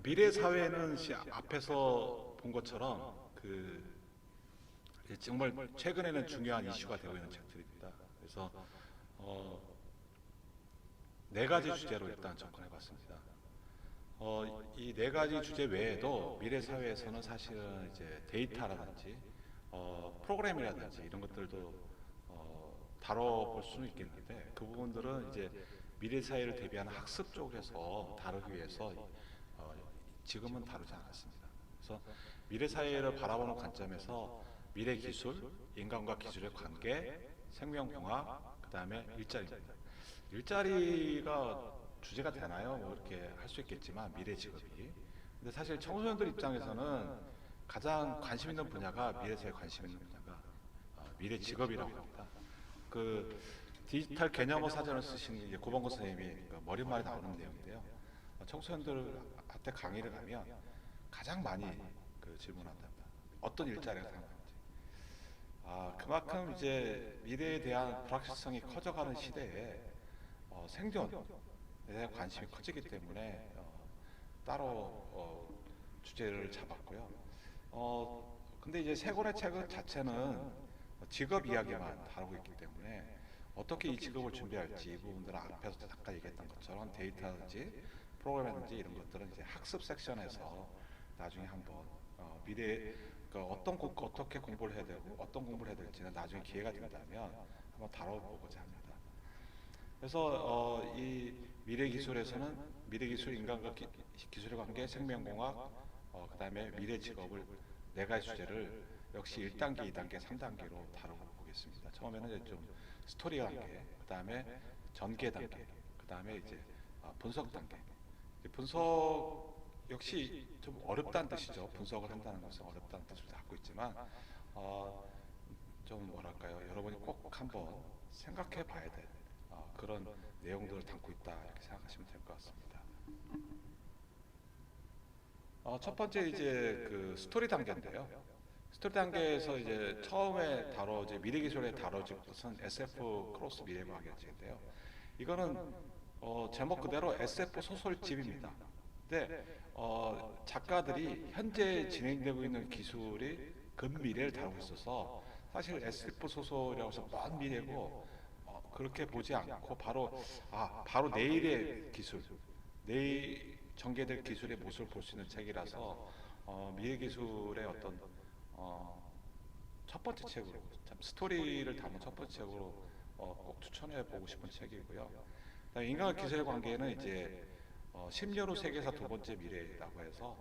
미래 사회는 앞에서 본 것처럼 이제 정말 최근에는 중요한 이슈가 되고 있는 책들입니다. 그래서 어, 네 가지 주제로 일단 접근해봤습니다. 이 네 가지 주제 외에도 미래 사회에서는 사실은 이제 데이터라든지 프로그램이라든지 이런 것들도 다뤄볼 수는 있겠는데 그 부분들은 이제 미래 사회를 대비하는 학습 쪽에서 다루기 위해서 어, 지금은 다루지 않았습니다. 그래서 미래 사회를 바라보는 관점에서 미래 기술, 인간과 기술의 관계, 생명공학, 그 다음에 일자리입니다. 일자리가 주제가 되나요? 뭐 이렇게 할 수 있겠지만 미래 직업이. 근데 사실 청소년들 입장에서는 가장 관심 있는 분야가 미래 사회에 관심 있는 분야가 미래 직업이라고 합니다. 그 디지털 개념어 사전을 쓰신 이제 고봉고 선생님이 그 머릿말에 나오는 내용인데요. 청소년들한테 강의를 하면 가장 많이 그 질문한답니다. 어떤 일자리가 생각나는지. 그만큼 이제 미래에 대한 불확실성이 커져가는 시대에 생존에 대한 관심이 커지기 때문에 따로 주제를 잡았고요. 근데 이제 세 권의 책 자체는 직업 이야기만 다루고 있기 때문에 어떻게 이 직업을 준비할지 이 부분들은 앞에서 잠깐 얘기했던 것처럼 데이터든지 프로그램이든지 이런 것들은 이제 학습 섹션에서 나중에 한번 미래에 어떻게 공부를 해야 되고 어떤 공부를 해야 될지는 나중에 기회가 된다면 한번 다뤄보고자 합니다. 그래서 이 미래 기술에서는 미래 기술, 인간과 기술의 관계, 생명공학, 그다음에 미래 직업을 네 가지 주제를 역시 1단계, 2단계, 3단계로 다뤄보겠습니다. 처음에는 이제 좀 스토리 단계, 그다음에 전개 단계, 그다음에 이제 분석 단계. 분석 역시 좀 어렵다는 뜻이죠. 분석을 한다는 것은 어렵다는 뜻을 갖고 있지만 어, 좀 뭐랄까요? 여러분이 꼭 한번 생각해 봐야 될 그런 내용들을 담고 있다 이렇게 생각하시면 될 것 같습니다. 첫 번째 이제 그 스토리 단계인데요. 스토리 단계에서 이제 처음에 다뤄질 미래 기술에 다뤄질 것은 SF 크로스 미래과학인데요. 이거는 제목 그대로 SF 소설집입니다. 근데 작가들이 현재 진행되고 있는 기술이 근미래를 다루고 있어서 사실 SF 소설이라고 해서 먼 미래고 그렇게 보지 않고 바로 내일의 기술, 내일 전개될 기술의 모습을 볼 수 있는 책이라서 미래 기술의 어떤 첫 번째 책으로 참 스토리를 담은 첫 번째 책으로 꼭 추천해 보고 싶은 책이고요. 그다음에 인간과 기술의 관계는 이제 10년 후 세계사 두 번째 미래라고 해서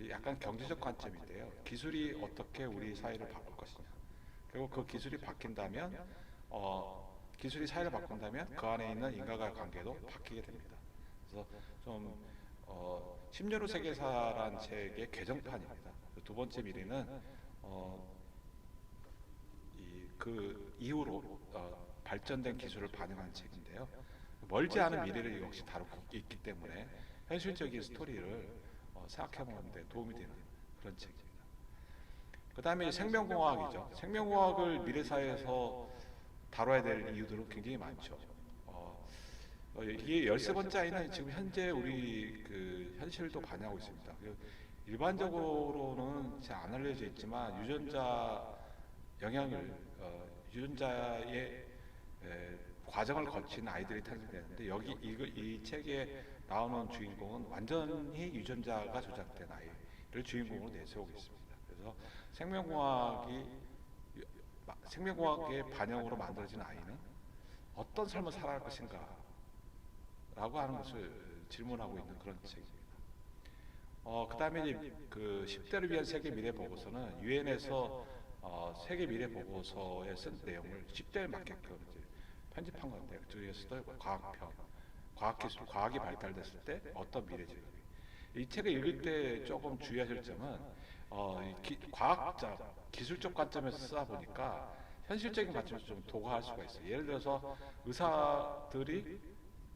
약간 경제적 관점인데요. 기술이 어떻게 우리 사회를 바꿀 것이냐. 그리고 그 기술이 바뀐다면 기술이 사회를 바꾼다면 그 안에 있는 인간과의 관계도 바뀌게 됩니다. 그래서 좀 10년 후 세계사란 책의 개정판입니다. 두 번째 미래는 그 이후로 발전된 기술을 반영한 책인데요. 멀지 않은 미래를 역시 다루고 있기 때문에 현실적인 스토리를 생각해보는 데 도움이 되는 그런 책입니다. 그 다음에 생명공학이죠. 생명공학을 미래사회에서 다뤄야 될 이유들은 굉장히 많죠. 이게 13번째 아이는 지금 현재 우리 그 현실도 반영하고 있습니다. 일반적으로는 잘 안 알려져 있지만 유전자 영향을 유전자의 과정을 거친 아이들이 탄생되는데 여기 이 책에 나오는 주인공은 완전히 유전자가 조작된 아이를 주인공으로 내세우고 있습니다. 그래서 생명공학의 반영으로 만들어진 아이는 어떤 삶을 살아갈 것인가 라고 하는 것을 질문하고 있는 그런 책입니다. 그 다음에 그 10대를 위한 세계 미래 보고서는 유엔에서 세계 미래 보고서에 쓴 내용을 10대에 맞게끔 이제 편집한 건데 그 중에서도 과학편, 과학기술, 과학이 발달됐을 때 어떤 미래 직업이 이 책을 읽을 때 조금 주의하실 점은 과학자, 기술적 관점에서 쓰다 보니까 현실적인 관점에서 좀 도가할 수가 있어요. 예를 들어서 의사들이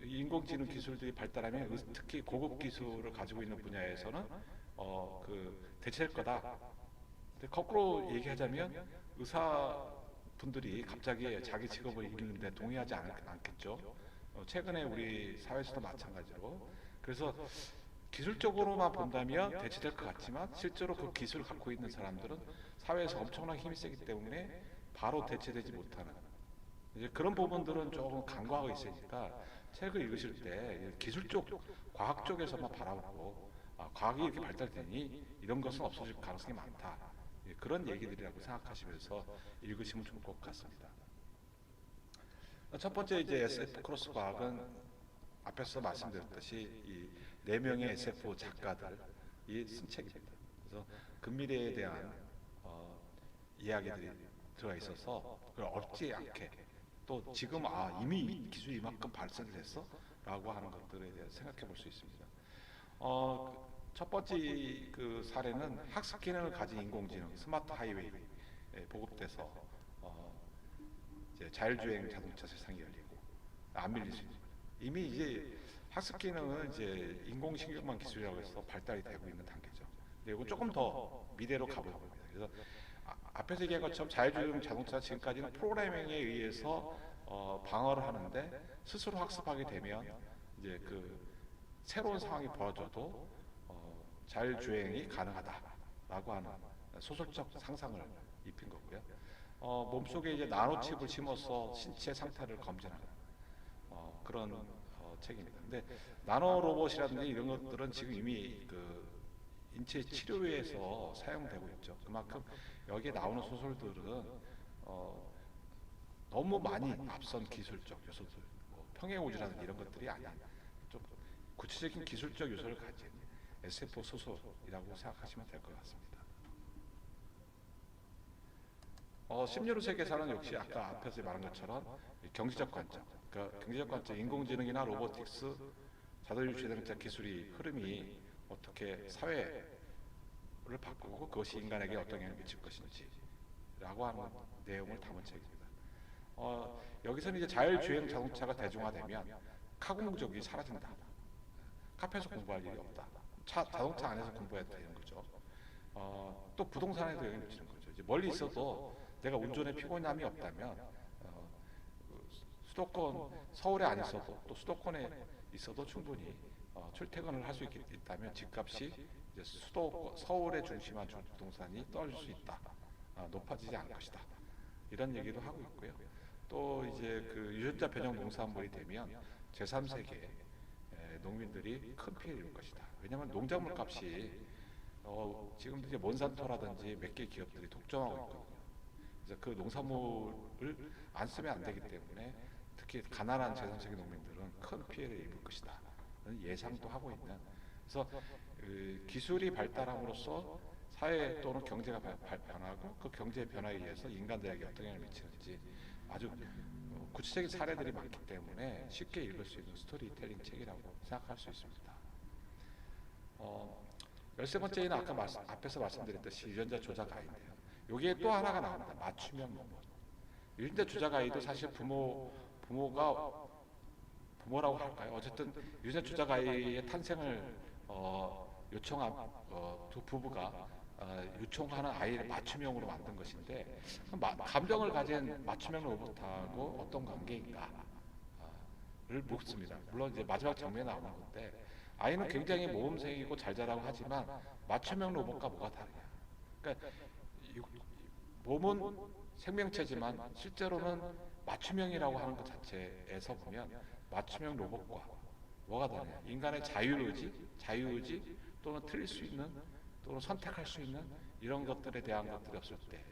인공지능 기술들이 발달하면 특히 고급 기술을 가지고 있는 분야에서는 대체될 거다. 근데 거꾸로 얘기하자면 의사분들이 갑자기 자기 직업을 잃는데 동의하지 않겠죠. 최근에 우리 사회에서도 마찬가지로 그래서 기술적으로만 본다면 대체될 것 같지만 실제로 그 기술을 갖고 있는 사람들은 사회에서 엄청난 힘이 세기 때문에 바로 대체되지 못하는 이제 그런 부분들은 조금 간과하고 있으니까 책을 읽으실 때 기술 쪽, 과학 쪽에서만 바라보고 과학이 이렇게 발달되니 이런 것은 없어질 가능성이 많다. 그런 얘기들이라고 생각하시면서 읽으시면 좋을 것 같습니다. 첫 번째 이제 SF 크로스 과학은 앞에서 말씀드렸듯이 이 네 명의 SF 작가들이 쓴 책입니다. 그래서 근미래에 대한 이야기들이 들어가 있어서 그걸 얽지 않게 또 지금 이미 기술이 이만큼 발전을 했어라고 하는 것들에 대해서 생각해 볼 수 있습니다. 첫 번째 그 사례는 학습 기능을 가진 인공지능 스마트 하이웨이 보급돼서 이제 자율주행 자동차 세상이 열리고 안 밀릴 수 있는 이미 이제 학습 기능은 이제 인공신경망 기술이라고 해서 발달이 되고 있는 단계죠. 그리고 조금 더 미래로 가보는 겁니다. 그래서 앞에서 얘기한 것처럼 자율주행 자동차 지금까지는 프로그래밍에 의해서 방어를 하는데 스스로 학습하게 되면 이제 그 새로운 상황이 벌어져도 자율주행이 가능하다라고 하는 소설적 상상을 입힌 거고요. 몸속에 이제 나노칩을 심어서 신체 상태를 검진하는 그런 책입니다. 근데 나노 로봇이라든지 이런 것들은 지금 이미 그 인체 치료에서 사용되고 있죠. 그만큼 여기에 나오는 소설들은 너무 많이 앞선 기술적 요소들, 평행우주라든지 이런 것들이 아닌 좀 구체적인 기술적 요소를 가진 SF 소설이라고 생각하시면 될 것 같습니다. 심리로 세계사는 역시 아까 앞에서 말한 것처럼 경제적 관점, 그러니까 경제적 관점, 인공지능이나 로보틱스, 자율주행 기술이 흐름이 어떻게 사회를 바꾸고 그것이 인간에게 어떤 영향을 미칠 것인지라고 하는 내용을 담은 책입니다. 여기서는 이제 자율주행 자동차가 대중화되면 카공족이 사라진다. 카페에서 공부할 일이 없다. 자동차 안에서 공부해야 되는 거죠. 또 부동산에도 영향을 미치는 거죠. 이제 멀리 있어도 내가 운전에 피곤함이 없다면 수도권 서울에 안 있어도 또 수도권에 있어도 충분히 출퇴근을 할 수 있다면 집값이 이제 서울에 중심한 부동산이 떨어질 수 있다. 높아지지 않을 것이다. 이런 얘기도 하고 있고요. 또 이제 그 유전자 변형 농산물이 되면 제3세계 농민들이 큰 피해를 입을 것이다. 왜냐하면 농작물 값이 지금 이제 몬산토라든지 몇 개 기업들이 독점하고 있거든요. 그래서 그 농산물을 안 쓰면 안 되기 때문에 특히 가난한 제3세계 농민들은 큰 피해를 입을 것이다. 예상도 하고 있는. 그래서 그 기술이 발달함으로써 사회 또는 경제가 변하고 그 경제 변화에 의해서 인간들에게 어떤 영향을 미치는지 아주 구체적인 사례들이 많기 때문에 쉽게 읽을 수 있는 스토리텔링 책이라고 생각할 수 있습니다. 13번째는 아까 앞에서 말씀드렸듯이 유전자 조작 아이인데요. 여기에 또 하나가 나옵니다. 맞춤형 로봇. 유전자 조작 아이도 사실 부모라고 할까요? 어쨌든 유전자 조작 아이의 탄생을 요청한 두 부부가 요청하는 아이를 맞춤형으로 만든 것인데 감정을 가진 맞춤형 로봇하고 어떤 관계인가를 묻습니다. 물론 이제 마지막 장면에 나오는 건데 아이는 굉장히 모범생이고 잘 자라고 하지만 맞춤형 로봇과 뭐가 다르냐? 그러니까 몸은 생명체지만 실제로는 맞춤형이라고 하는 것 자체에서 보면 맞춤형 로봇과 뭐가 다르냐? 인간의 자유의지 또는 틀릴 수 있는 또는 선택할 수 있는 이런 것들에 대한 것들이 없을 때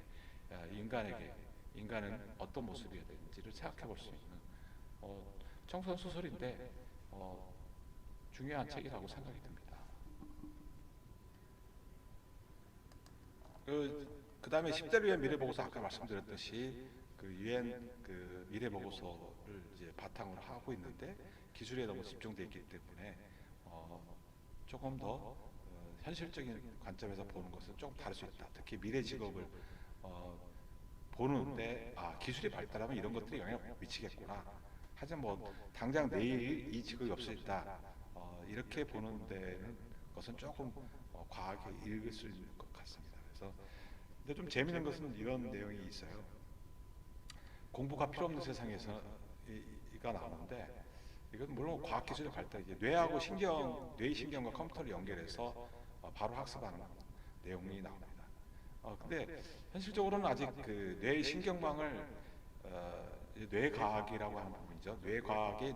인간은 어떤 모습이어야 되는지를 생각해 볼 수 있는 청소년 소설인데 중요한 책이라고 생각이 듭니다. 그 다음에 10대 위한 미래 보고서 아까 말씀드렸듯이 그 유엔 그 미래 보고서를 이제 바탕으로 하고 있는데 기술에 너무 집중되어 있기 때문에 조금 더 현실적인 관점에서 보는 것은 조금 다를 수 있다. 특히 미래 직업을 보는데 기술이 발달하면 이런 것들이 영향을 미치겠구나. 하지만 뭐 당장 내일 이 직업이 없어졌다. 이렇게 보는 데는 것은 조금 과하게 읽을 수 있는 것 같습니다. 그래서 근데 좀 재미있는 것은 이런 내용이 있어요. 공부가 필요 없는 세상에서 이가 나오는데 이건 물론 과학기술의 발달, 이제 뇌하고 뇌의 신경과 컴퓨터를 연결해서 바로 학습하는 내용이 나옵니다. 근데 현실적으로는 아직 그 뇌의 신경망을 이제 뇌과학이라고 하는 부분이죠. 뇌과학이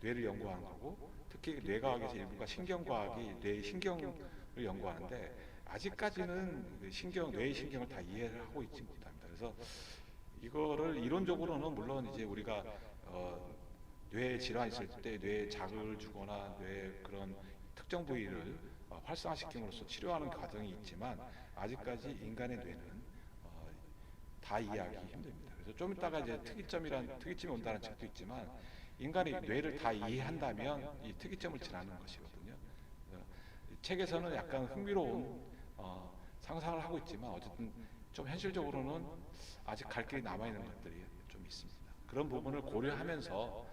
뇌를 연구하는 거고, 특히 뇌과학에서 일부가 신경과학이 뇌의 신경을 연구하는데, 아직까지는 뇌의 신경을 다 이해를 하고 있지 못합니다. 그래서 이거를 이론적으로는 물론 이제 우리가 뇌 질환 있을 때 뇌에 자극을 주거나 뇌 그런 특정 부위를 활성화시킴으로써 치료하는 과정이 있지만, 아직까지 인간의 뇌는 다 이해하기 힘듭니다. 그래서 좀 이따가 이제 특이점이 온다는 책도 있지만, 인간의 뇌를 다 이해한다면 이 특이점을 지나는 것이거든요. 이 책에서는 약간 흥미로운 상상을 하고 있지만, 어쨌든 좀 현실적으로는 아직 갈 길이 남아 있는 것들이 좀 있습니다. 그런 부분을 고려하면서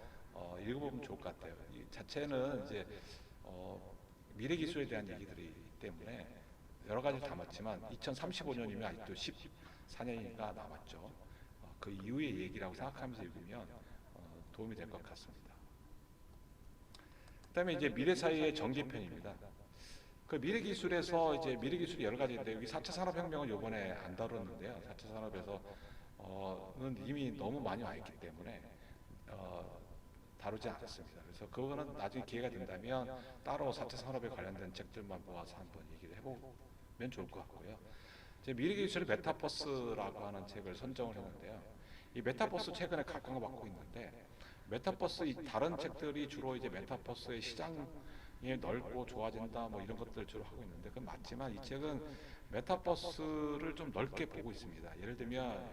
읽어보면 좋을 것 같아요. 이 자체는 이제 미래 기술에 대한 얘기들이기 때문에 여러 가지를 담았지만, 2035년이면 아직도 14년이가 남았죠. 그 이후의 얘기라고 생각하면서 읽으면 도움이 될 것 같습니다. 그다음에 이제 미래 사회의 전개편입니다. 그 미래 기술에서 이제 미래 기술이 여러 가지인데, 여기 4차 산업혁명은 이번에 안 다뤘는데요. 4차 산업에서는 이미 너무 많이 와 있기 때문에 다루지 않았습니다. 그래서 그거는 나중에 기회가 된다면 따로 4차 산업에 관련된 책들만 모아서 한번 얘기를 해보면 좋을 것 같고요. 이제 미래 기술의 메타버스라고 하는 책을 선정을 했는데요. 이 메타버스 최근에 각광을 받고 있는데, 메타버스 이 다른 책들이 주로 이제 메타버스의 시장이 넓고 좋아진다 뭐 이런 것들을 주로 하고 있는데, 그건 맞지만 이 책은 메타버스를 좀 넓게 보고 있습니다. 예를 들면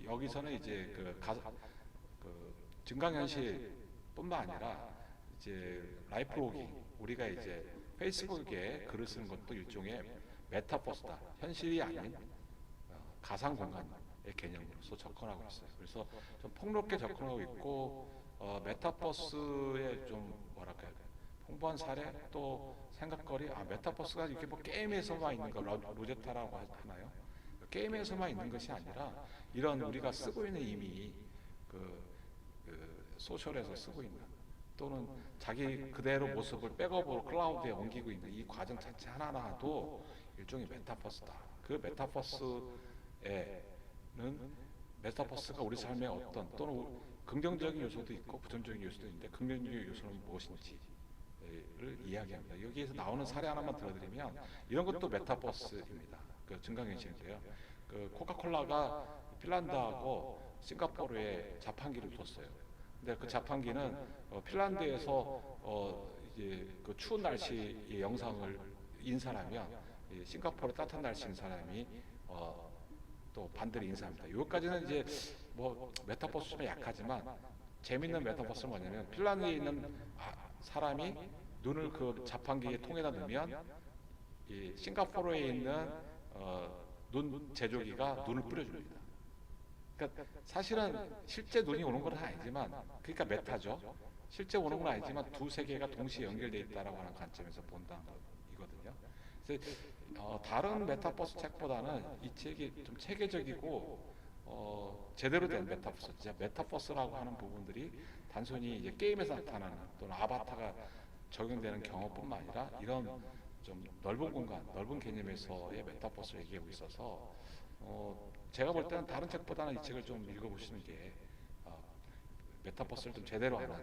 여기서는 이제 그 증강현실뿐만 아니라 이제 라이프 로깅, 우리가 이제 페이스북에 글을 쓰는 것도 일종의 메타버스다, 현실이 아닌 가상 공간의 개념으로서 접근하고 있어요. 그래서 좀 폭넓게 접근하고 있고, 메타버스의 좀 뭐랄까요, 풍부한 사례 또 생각거리, 메타버스가 이렇게 뭐 게임에서만 있는 거, 로제타라고 하나요? 게임에서만 있는 것이 아니라 이런 우리가 쓰고 있는 이미 그 소셜에서 쓰고 있는, 또는 자기 그대로 모습을 백업으로 클라우드에 옮기고 있는 이 과정 자체 하나하나도 일종의 메타버스다. 그 메타버스가 우리 삶의 어떤, 또는 긍정적인 요소도 있고 부정적인 요소도 있는데, 긍정적인 요소는 무엇인지를 이야기합니다. 여기에서 나오는 사례 하나만 들어드리면, 이런 것도 메타버스입니다. 그 증강현실인데요. 그 코카콜라가 핀란드하고 싱가포르에 자판기를 뒀어요. 근데 그 자판기는 핀란드에서 이제 그 추운 날씨의 영상을 인사하면, 싱가포르 따뜻한 날씨인 사람이 또 반대로 인사합니다. 여기까지는 이제 뭐 메타버스 좀 약하지만, 재밌는 메타버스는 뭐냐면, 핀란드에 있는 사람이 눈을 그 자판기에 통에다 넣으면 이 싱가포르에 있는 눈 제조기가 눈을 뿌려줍니다. 그러니까 사실은 실제 눈이 오는 건 아니지만, 그러니까 메타죠. 실제 오는 건 아니지만 두 세계가 동시에 연결되어 있다라고 하는 관점에서 본다는 거거든요. 그래서 다른 메타버스 책보다는 이 책이 좀 체계적이고 제대로 된 메타버스, 진짜 메타버스라고 하는 부분들이 단순히 이제 게임에서 나타나는 또는 아바타가 적용되는 경험뿐만 아니라, 이런 좀 넓은 공간, 넓은 개념에서의 메타버스를 얘기하고 있어서 제가 볼 때는 다른 책보다는 이 책을 좀 읽어보시는 게 메타버스를 좀 제대로 하는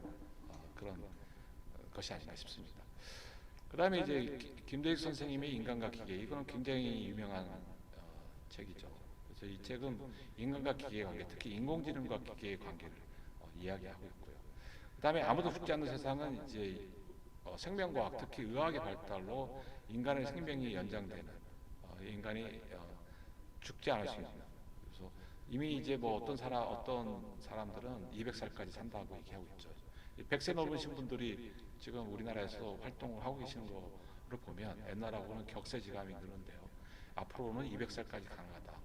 그런 것이 아닌가 싶습니다. 그 다음에 이제 김대익 선생님의 인간과 기계, 이거는 굉장히 유명한 책이죠. 그래서 이 책은 인간과 기계의 관계, 특히 인공지능과 기계의 관계를 이야기하고 있고요. 그 다음에 아무도 죽지 않는 세상은 이제 생명과학, 특히 의학의 발달로 인간의 생명이 연장되는, 인간이 죽지 않을 수 있는, 그래서 이미 이제 뭐 어떤 사람들은 200살까지 산다고 얘기하고 있죠. 100세 넘으신 분들이 지금 우리나라에서 활동을 하고 계시는 거를 보면 옛날하고는 격세지감이 드는데요. 앞으로는 200살까지 가능하다.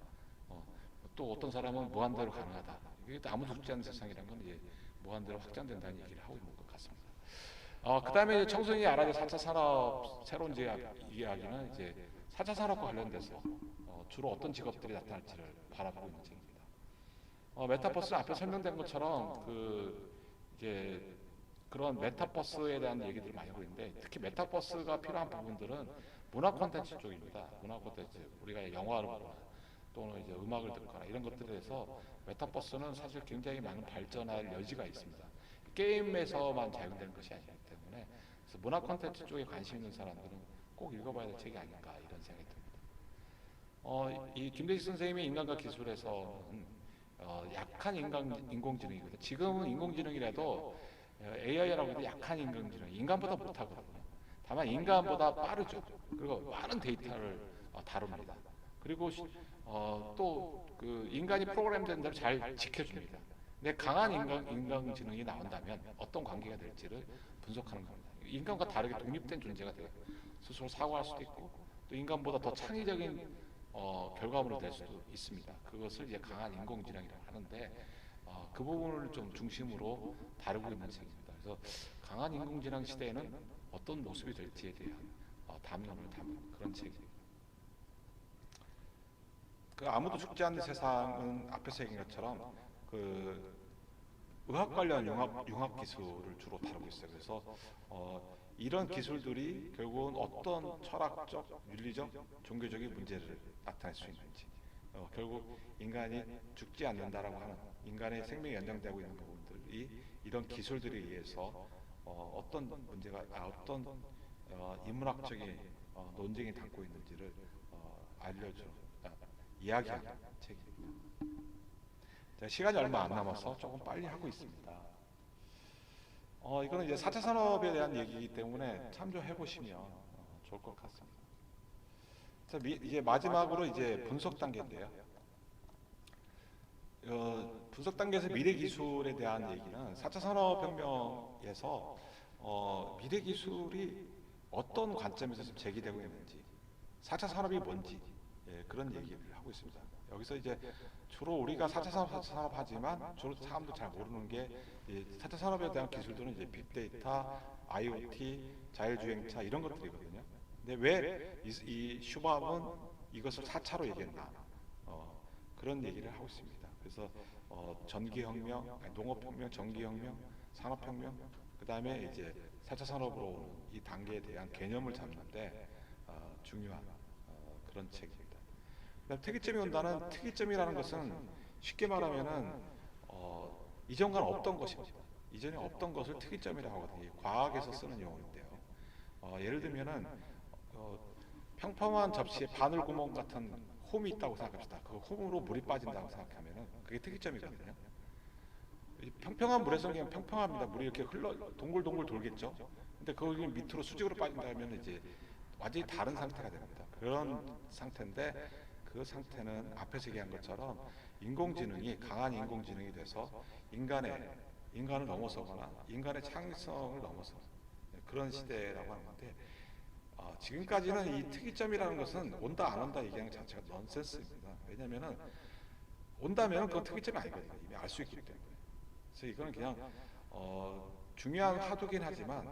또 어떤 사람은 무한대로 가능하다. 이게 아무도 죽지 않는 세상이라는 건 이제 무한대로 확장된다는 얘기를 하고 있는 것 같습니다. 그 다음에 청소년이 알아야 될 4차 산업 새로운 이야기는 이제 4차 산업과 관련돼서 주로 어떤 직업들이 나타날지를 바라보고 있는 책입니다. 메타버스 앞에 설명된 것처럼 이제 그런 메타버스에 대한 얘기들을 많이 하고 있는데 특히 메타버스가 필요한 부분들은 문화 콘텐츠 쪽입니다. 문화 콘텐츠 우리가 영화를 보거나 또는 이제 음악을 듣거나 이런 것들에서 메타버스는 사실 굉장히 많은 발전할 여지가 있습니다. 게임에서만 작용되는 것이 아니기 때문에 그래서 문화 콘텐츠 쪽에 관심 있는 사람들은 꼭 읽어봐야 될 책이 아닌가 이런 생각이 듭니다. 이 김대식 선생님의 인간과 기술에서는 약한 인공지능이거든요. 지금은 인공지능이라도 AI라고 해도 약한 인공지능, 인간보다 못하거든요. 다만 인간보다 빠르죠. 그리고 많은 데이터를 다룹니다. 그리고 또 그 인간이 프로그램된 대로 잘 지켜줍니다. 근데 강한 인공지능이 나온다면 어떤 관계가 될지를 분석하는 겁니다. 인간과 다르게 독립된 존재가 돼요. 스스로 사고할 수도 있고 또 인간보다 더 창의적인 결과물을 낼 수도 있습니다. 그것을 이제 강한 인공지능이라고 하는데 그 부분을 좀 중심으로 다루고 있는 책입니다. 그래서 강한 인공지능 시대에는 어떤 모습이 될지에 대한 담론을 담은 그런 책입니다. 그 아무도 죽지 않는 세상은 앞에서 얘기한 것처럼 그 의학 관련 융합 기술을 주로 다루고 있어요. 그래서 이런 기술들이 결국은 어떤 철학적, 윤리적, 종교적인 문제를 나타낼 수 있는지, 결국 인간이 죽지 않는다라고 하는 인간의 생명이 연장되고 있는 부분들이 이런 기술들에 의해서 어떤 문제가, 어떤 인문학적인 논쟁이 담고 있는지를 이야기하는 책입니다. 자, 시간이 얼마 안 남아서 조금 빨리 하고 있습니다. 이거는 이제 4차 산업에 대한 얘기이기 때문에 참조해 보시면 좋을 것 같습니다. 자, 이제 마지막으로 이제 분석 단계인데요. 분석 단계에서 미래 기술에 대한 얘기는 4차 산업혁명에서 미래 기술이 어떤 관점에서 지금 제기되고 있는지, 4차 산업이 뭔지 그런 얘기를 하고 있습니다. 여기서 이제 주로 우리가 4차 산업 하지만 주로 사람도 잘 모르는 게 4차 산업에 대한 기술들은 이제 빅데이터, IoT, 자율주행차 이런 것들이거든요. 근데 왜 이 슈밥은 이것을 4차로 얘기했나? 그런 얘기를 하고 있습니다. 그래서 전기혁명, 농업혁명, 전기혁명, 산업혁명, 그 다음에 이제 4차 산업으로 오는 이 단계에 대한 개념을 잡는데 중요한 그런 책입니다. 그다음 특이점이 온다는 특이점이라는 것은 쉽게 말하면은 이전과는 없던 것입니다. 이전에 없던 것을 특이점이라고 하거든요. 과학에서 쓰는 용어인데요. 예를 들면은 평평한 접시에 바늘구멍 같은 홈이 있다고 생각합시다. 그 홈으로 물이 빠진다고 생각하면은 그게 특이점이거든요. 평평한 물에서는 그냥 평평합니다. 물이 이렇게 동글동글 돌겠죠. 근데 거기 밑으로 수직으로 빠진다면 이제 완전히 다른 상태가 됩니다. 그런 상태인데 그 상태는 앞에서 얘기한 것처럼 인공지능이 강한 인공지능이 돼서 인간을 넘어서거나 인간의 창의성을 넘어서 그런 시대라고 하는데 지금까지는 이 특이점이라는 것은 온다 안 온다 얘기하는 자체가 넌센스입니다. 왜냐하면은 온다면 그건 특이점이 아니거든요. 이미 알 수 있기 때문에. 그래서 이거는 그냥 중요한 화두긴 하지만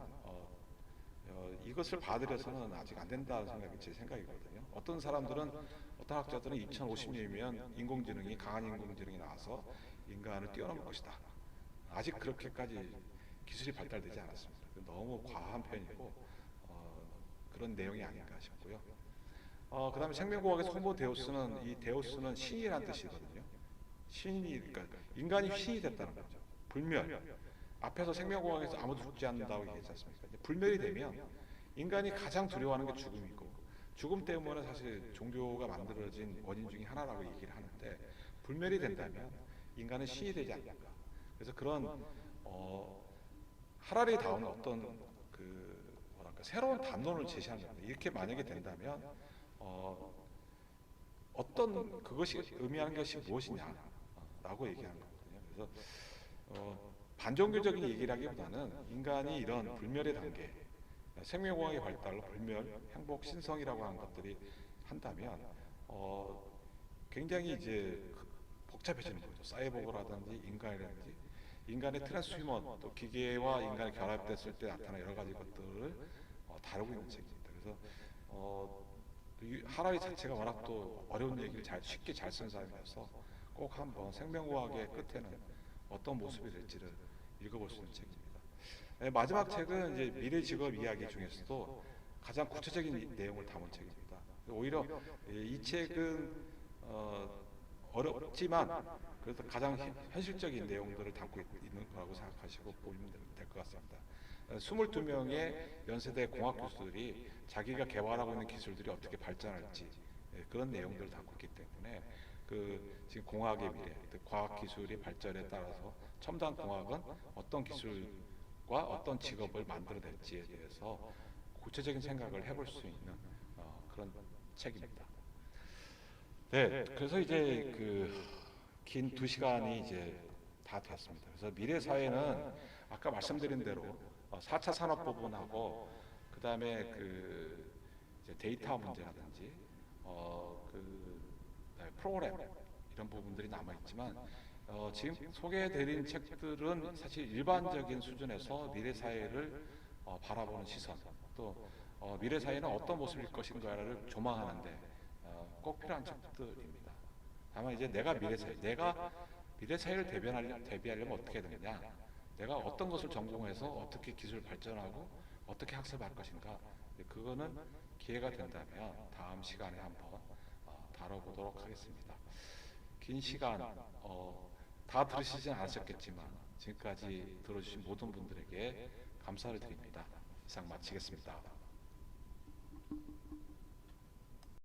이것을 받으려서는 아직 안 된다는 생각이 제 생각이거든요. 어떤 사람들은 어떤 학자들은 2050년이면 인공지능이 강한 인공지능이 나와서 인간을 뛰어넘을 것이다. 아직 그렇게까지 기술이 발달되지 않았습니다. 너무 과한 표현이고 그런 내용이 아닌가 싶고요. 그 다음에 생명공학에서 호모 데우스는 이 데우스는 신이라는 뜻이거든요. 신이 그러니까 인간이 신이 됐다는 거죠. 불멸. 앞에서 생명공학에서 아무도 죽지 않는다고 얘기했지 않습니까? 불멸이 되면 인간이 가장 두려워하는 게 죽음이고 죽음 때문에 사실 종교가 만들어진 원인 중에 하나라고 얘기를 하는데 불멸이 된다면 인간은 신이 되지 않는가. 그래서 그런 하라리다운 어떤 그 뭐랄까 새로운 담론을 제시하는 겁니다. 이렇게 만약에 된다면 어떤 그것이 의미하는 것이 무엇이냐라고 얘기하는 거거든요. 그래서 반종교적인 얘기라기보다는 인간이 이런 불멸의 단계, 생명공학의 발달로 불멸, 행복, 신성이라고 하는 것들이 한다면 굉장히 이제 복잡해지는 거죠. 사이보그라든지 인간이라든지 인간의 트랜스휴먼, 또 기계와 인간이 결합됐을 때 나타나는 여러 가지 것들을 다루고 있는 책입니다. 그래서 하라리 자체가 워낙 또 어려운 얘기를 쉽게 잘 쓴 사람이라서 꼭 한번 생명과학의 끝에는 어떤 모습이 될지를 읽어볼 수 있는 책입니다. 네, 마지막 책은 이제 미래 직업 이야기 중에서도 가장 구체적인 내용을 담은 책입니다. 오히려 이 책은 어렵지만 그래도 가장 현실적인 내용들을 담고 있는 거라고 생각하시고 보시면 될 것 같습니다. 22명의 연세대 공학 교수들이 자기가 개발하고 있는 기술들이 어떻게 발전할지 그런 내용들을 담고 있기 때문에 지금 공학의 미래, 과학 기술의 발전에 따라서 첨단 공학은 어떤 기술과 어떤 직업을 만들어낼지에 대해서 구체적인 생각을 해볼 수 있는 그런 책입니다. 네, 그래서 이제 긴 2시간이 이제 다 됐습니다. 그래서 미래 사회는 아까 말씀드린 대로 4차 산업 부분하고 그다음에 이제 데이터 문제라든지 프로그램 이런 부분들이 남아 있지만 지금 소개해드린 책들은 사실 일반적인 수준에서 미래 사회를 바라보는 시선 또 미래 사회는 어떤 모습일 것인가를 조망하는데 꼭 필요한 책들입니다. 다만 이제 내가 미래 사회를 대비하려면 어떻게 해야 되느냐, 내가 어떤 것을 전공해서 어떻게 기술 발전하고 어떻게 학습할 것인가, 그거는 기회가 된다면 다음 시간에 한번 다뤄보도록 하겠습니다. 긴 시간 다 들으시진 않으셨겠지만 지금까지 들어주신 모든 분들에게 감사를 드립니다. 이상 마치겠습니다.